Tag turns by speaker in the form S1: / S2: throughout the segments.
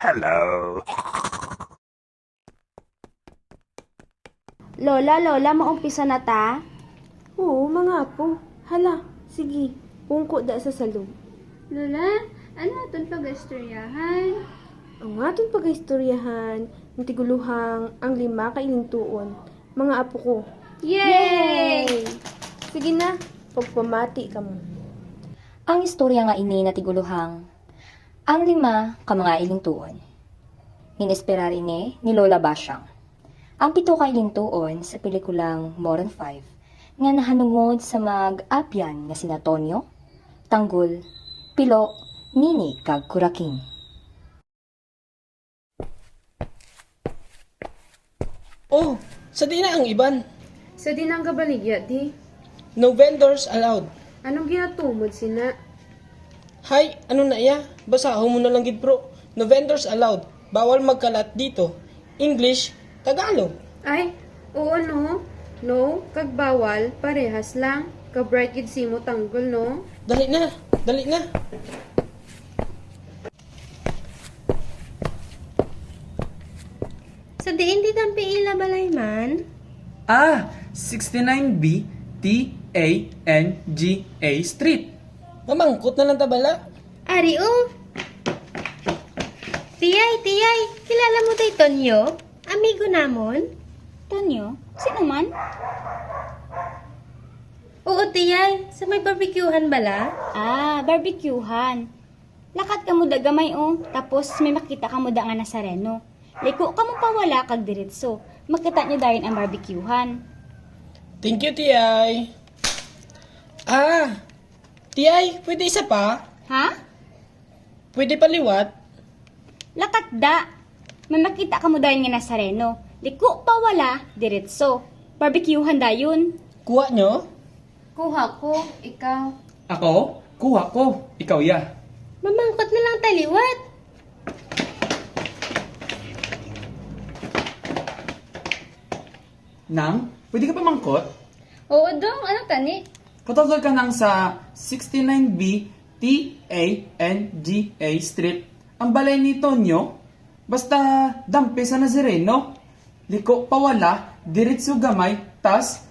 S1: Hello.
S2: Lola, maumpisa na ta?
S3: Oo, mga apo. Hala, sige. Pungko da sa salog.
S4: Lola, ano aton pag-istoryahan?
S3: Ang aton pag-istoryahan, ng tiguluhang ang 5 ka ilintuon. Mga apo ko.
S4: Yay!
S3: Sige na, pagpamati ka mo.
S5: Ang istorya nga ini natiguluhang ang 5 ka mga ilintuon. Inesperar ini ni Lola Basyang. Ang 7 ka ilintuon sa pelikulang Moron 5 nga nahanungod sa mag-apyan nga sina Tonyo, Tanggol, Pilo, Nini kag Kuraking.
S6: Oh, sa di na ang iban.
S3: Sa dinang kabaligya, di.
S6: No vendors allowed.
S3: Anong ginatumod sina?
S6: Hay, ano na iya? Basahon mo na lang gid bro. No vendors allowed. Bawal magkalat dito. English, Tagalog.
S3: Ay, oo no. No, kag bawal, parehas lang. Ka-bright gid simo tanggol, no?
S6: Dali na, dali na.
S4: Sa diin di dampi ila balayman?
S7: 69B T-A-N-G-A Street.
S6: Mamangkot na lang tabala.
S4: Ari Tiyay, kilala mo day Tonyo? Amigo namon?
S2: Tonyo? Sino man?
S4: Oo, tiyay. Sa may barbecuehan bala?
S2: Barbecuehan. Lakat ka mo da gamay tapos may makita ka mo da nga Nazareno. Liko ka mo pawala kag diretso. Makita niyo dayon ang barbecuehan.
S6: Thank you, Tiyay. Tiyay, pwede isa pa?
S2: Ha?
S6: Pwede paliwat?
S2: Lakat da. May makita ka mo dayon nga Nazareno. Liko pawala, diretso. Barbecuehan dayon.
S6: Kuha nyo?
S3: Kuha ko, ikaw.
S7: Ako? Kuha ko. Ikaw ya.
S4: Mamangkot na lang taliwat.
S7: Nang, pwede ka pa mangkot?
S4: Oo, dong. Ano tani?
S7: Katulad ka nang sa 69B T-A-N-G-A Street. Ang balay ni Tonyo, basta dampe sa Nazareno. Liko pawala, diretso gamay, tas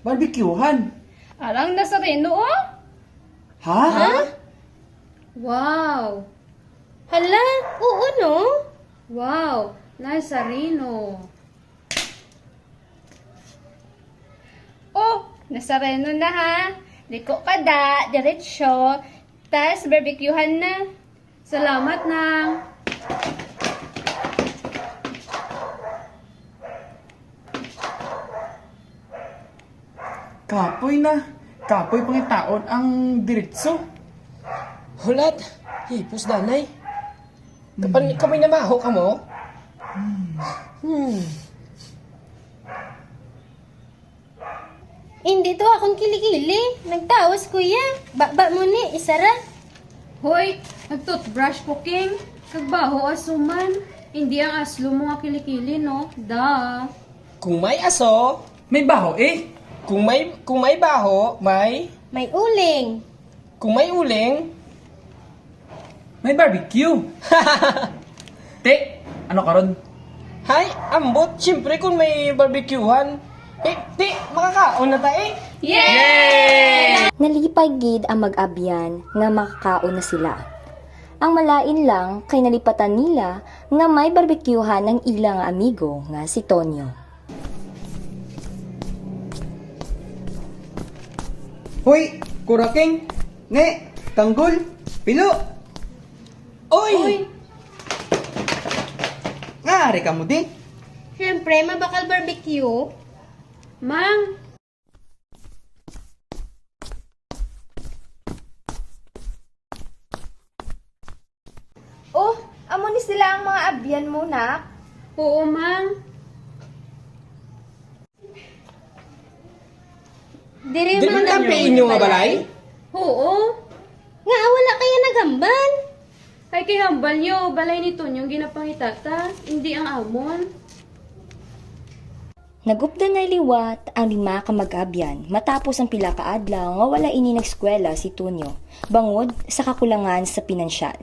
S7: barbecuehan.
S4: Arang Nazareno, oh?
S7: Ha?
S3: Wow!
S4: Hala, oo, no?
S3: Wow! Nazareno!
S4: Oh, Nazareno na ha. Liko ka da, diretsyo. Tas, barbecuehan na.
S3: Salamat nang!
S7: Kapoy na. Kapoy pangitaon ang diretso.
S6: Hulat. Hipos danay. Kamay na maho ka mo?
S4: Hindi to akong kilikili. Nagtawas kuya. Baba mo ni, isara.
S3: Hoy! Nag-toothbrush ko, King! Kagbaho asuman! Hindi ang aslo mo nga kilikili, no? Da!
S6: Kung may aso,
S7: May baho eh.
S6: kung may baho,
S4: May uling.
S6: kung may uling,
S7: May barbecue. Te, ano karon?
S6: hay, ambot, siyempre kung may barbecuehan. Ti, makakaon na tayo
S5: Nalipay gid ang mag-abyan nga makakaon na sila. Ang malain lang kay nalipatan nila nga may barbecuehan ng ilang amigo nga si Tonyo.
S8: Hoy, Kuraking, Ne, Tanggol, Pilo.
S6: Oy!
S8: Nga, ka mo din.
S4: Siyempre, mabakal barbecue.
S3: Mang!
S2: Oh, amo ni sila ang mga abyan mo, nak.
S3: Oo, Mang!
S4: Dire
S6: Di man kampiin nyo nga balay?
S3: Oo!
S4: Nga, wala kaya nagambal.
S3: Ay kay hambal nyo, balay nito yung ginapangitata, hindi ang amon.
S5: Nagupda na liwat ang 5 ka mag-abyan matapos ang pila ka adlaw nga wala ini nag-eskwela si Tonyo bangod sa kakulangan sa pinansyal.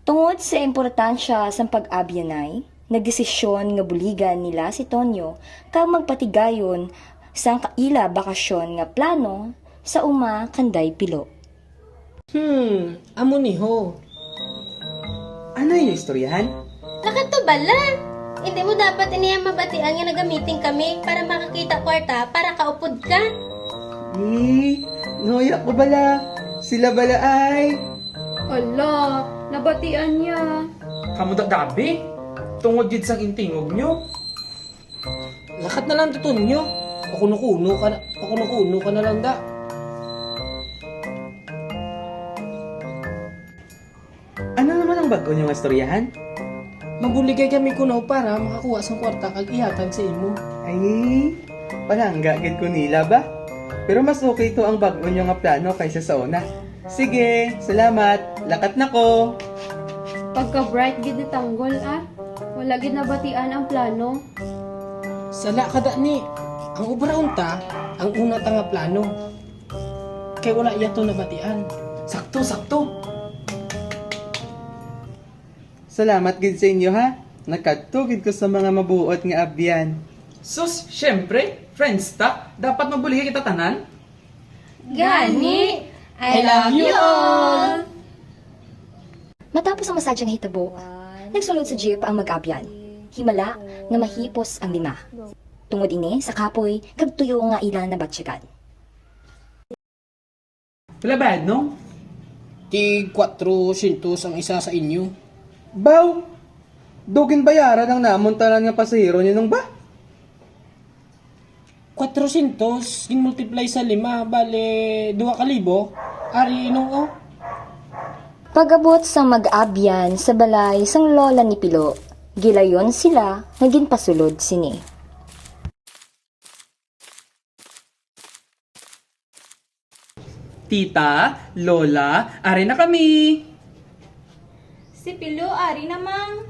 S5: Tungod sa importansya sa pag-abyanay, nagdesisyon nga buligan nila si Tonyo kag magpatigayon sa kaila bakasyon nga plano sa uma kanday pilo.
S6: Amo ni ho.
S8: Ano yung istoryahan?
S1: Nakatubala! Hindi mo dapat iniyang mabatian nga nagamiting kami para makakita kwarta para kaupod ka.
S8: Noya ko bala. Sila bala ay.
S3: Ala, nabatian niya.
S7: Kamuda gabi? Tungod jid sang intingog nyo?
S6: Lakat na lang tuton nyo. Pakuno-kuno ka na lang da.
S8: Ano naman ang bago niyong istoryahan?
S6: Mabuligay kami kuno para makakuha sang kwarta kag ihatag sa imo.
S8: Ay, palangga gid ko nila ba? Pero mas okay to ang bago niyo nga plano kaysa sa una. Sige, salamat. Lakat na ko.
S3: Pagka-bright gid ni Tanggol ah. Wala gid nabatian ang plano.
S6: Sala kada ni. Ang ubra unta, ang una ta nga plano. Kay wala iya to nabatian.
S7: Sakto.
S8: Salamat gid sa inyo ha. Nakatugid ko sa mga mabuot nga abyan.
S7: Sus, syempre, friends ta, dapat mabuligay kita tanan.
S1: Gani!
S6: I love you all!
S5: Matapos ang masadyang hitabo, nagsulod sa jeep ang mag-abyan. Himala nga mahipos ang 5. Tungod ini sa kapoy kag tuyo nga ilan na batsyagan.
S7: Wala bad, no?
S6: Tig 400 ang isa sa inyo.
S8: Baw! Dugin bayaran ang namuntalan nga pasahero niyo nung ba?
S6: 400 multiply sa 5 bale 2,000. Ari inong o.
S5: Pag-abot sa mag-abyan sa balay sang lola ni Pilo, gilayon sila naging pasulod sini.
S7: Tita, Lola, are na kami.
S2: Si Pilo, ari namang.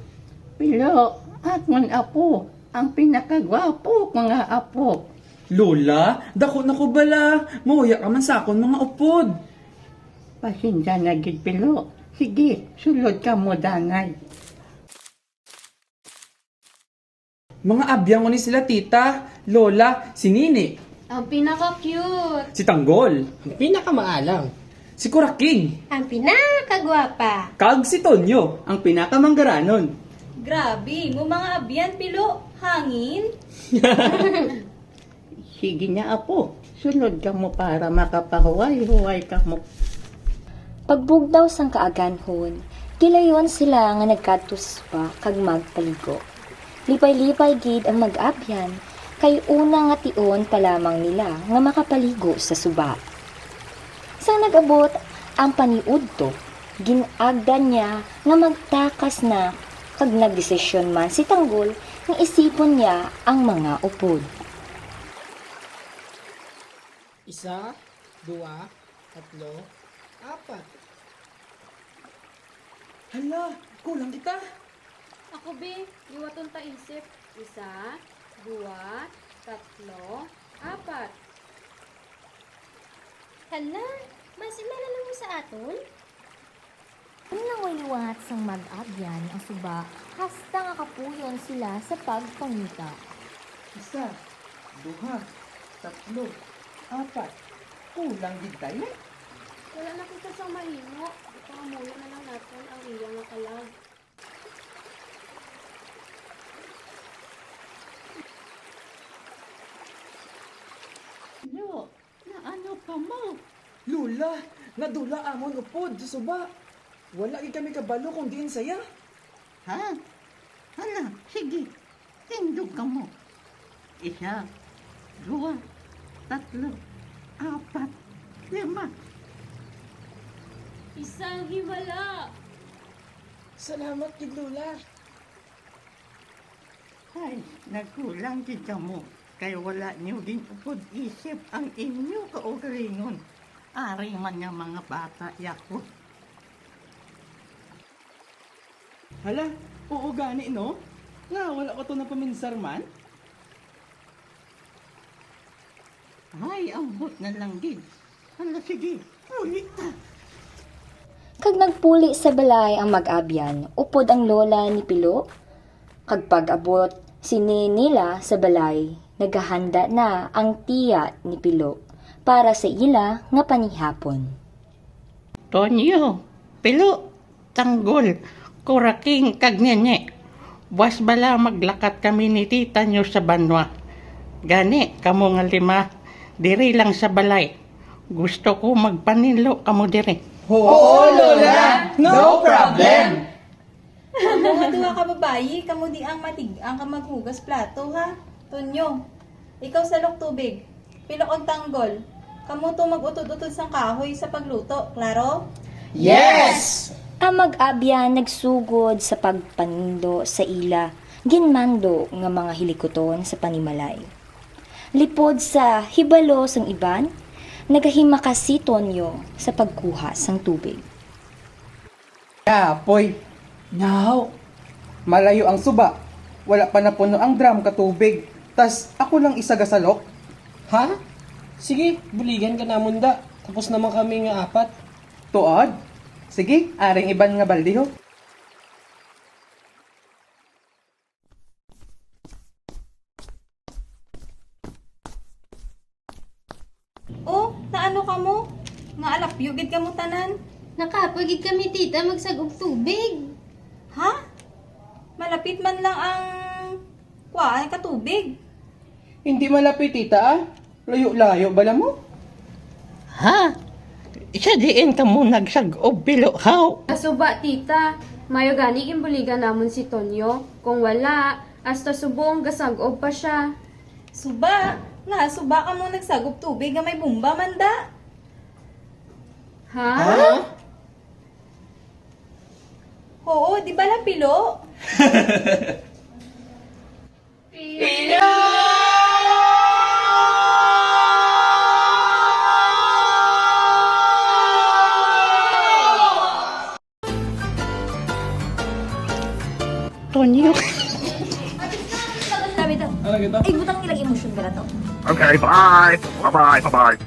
S9: Pilo, akong apo, ang pinakagwapo mga apo.
S7: Lola, dako na ko bala. Mauya ka man sa akon mga upod.
S9: Pasensya na gid Pilo. Sige, sulod ka mo dangay.
S7: Mga abyang ko ni sila, tita, Lola, si Nini,
S3: Ang pinaka-cute.
S7: si Tanggol,
S6: Ang pinakamaalam.
S7: si Kuraking,
S1: Ang pinakagwapa.
S7: kag si Tonyo.
S8: Ang pinakamanggaranon.
S2: Grabe, mo mga abyan, Pilo. Hangin.
S9: Sige na apo, sulod ka mo para makapahuway-huway ka mo.
S5: Pagbugdaw sang kaaganhon, gilayon sila nga nagkadto sa suba kag magpaligo. Lipay-lipay gid ang mag-abyan, kay una nga tion pa lamang nila nga makapaligo sa suba. Sang nag-abot ang paniudto, ginagdan niya nga magtakas na kag nagdesisyon man si Tanggol nga isipon niya ang mga upod.
S6: 1, 2, 3, 4.
S7: Hala, kulang kita.
S3: Ako be, iwaton ta isip. 1, 2, 3, 4.
S1: Hala, masimala mo sa aton?
S10: Ang nawaliwat sang mag-abyan ang suba, hasta nga kapuyon sila sa pagpangita.
S9: 1, 2, 3, 4. Kulang gid tayo.
S3: Wala na kita sa mahimo. Ipangamuyo na lang natin ang iyang nakalag.
S9: Lo, na ano pa mo?
S7: Lola, nadula amon upod sa suba. Wala gid kami kabalo kung diin saya.
S9: Ha? Hala, sige. Tindog ka mo. 1, 2, 3, 4, 5.
S3: Isang himala.
S6: Salamat gid Lola.
S9: Ay, nagkulang gid ka mo. Kaya wala niyo din upod isip ang inyo kaugalingon. Ari man nga mga bata yako.
S8: Hala, oo gani no? Nga, wala ko to na paminsar man.
S9: Ay, ambot na lang gid. Hala, sige. Ulit ta.
S5: Kag nagpuli sa balay ang mag-abyan, upod ang lola ni Pilo. Kag pag-abot sini nila sa balay, naghahanda na ang tiya ni Pilo para sa ila nga panihapon.
S9: Tonyo, Pilo, tanggol, kuraking kag nene. Buwas bala maglakat kami ni tita nyo sa banwa. Gani, kamo nga 5, diri lang sa balay. Gusto ko magpaninlo kamo diri.
S6: Oo, Lola! No problem!
S2: Mga duha ka babayi, kamo di ang ang ka maghugas plato ha. Tonyo, ikaw salok tubig. Pilok ang tanggol. Kamo to mag-utod-utod sang kahoy sa pagluto, klaro?
S6: Yes!
S5: Ang mag-abyan nagsugod sa pagpanindo sa ila, ginmando nga mga hilikoton sa panimalay. Lipod sa hibalo sang iban, nagahimaka si Tonyo sa pagkuha sang tubig.
S8: Apoy. Now, malayo ang suba. Wala pa na puno ang drum katubig. Tas ako lang isa gasalok.
S6: Ha? Sige, buligan ka na munda. Tapos naman kami nga 4.
S8: Tuod. Sige, aring iban nga baldi ho.
S2: Oh, naano ka mo? Nga alapyugid ka mo tanan?
S1: Nakapagid kami tita magsagog tubig.
S2: Ha? Malapit man lang ang kuwaan katubig.
S8: Hindi malapit tita ah. Layo-layo bala mo?
S9: Ha? Isa diin ka mo nagsag-ob Pilo, how?
S3: Asuba, tita. Mayo gani imbuligan namon si Tonyo. Kung wala, hasta subong gasag-ob pa siya.
S2: Suba, nga suba ka mo nagsagop tubig nga may bumba manda.
S3: Ha?
S2: Oo, di ba lang pilo?
S9: Tonyo.
S5: Ay, butang ilang emosyon ka na to.
S11: Okay, bye. Bye-bye. Bye-bye.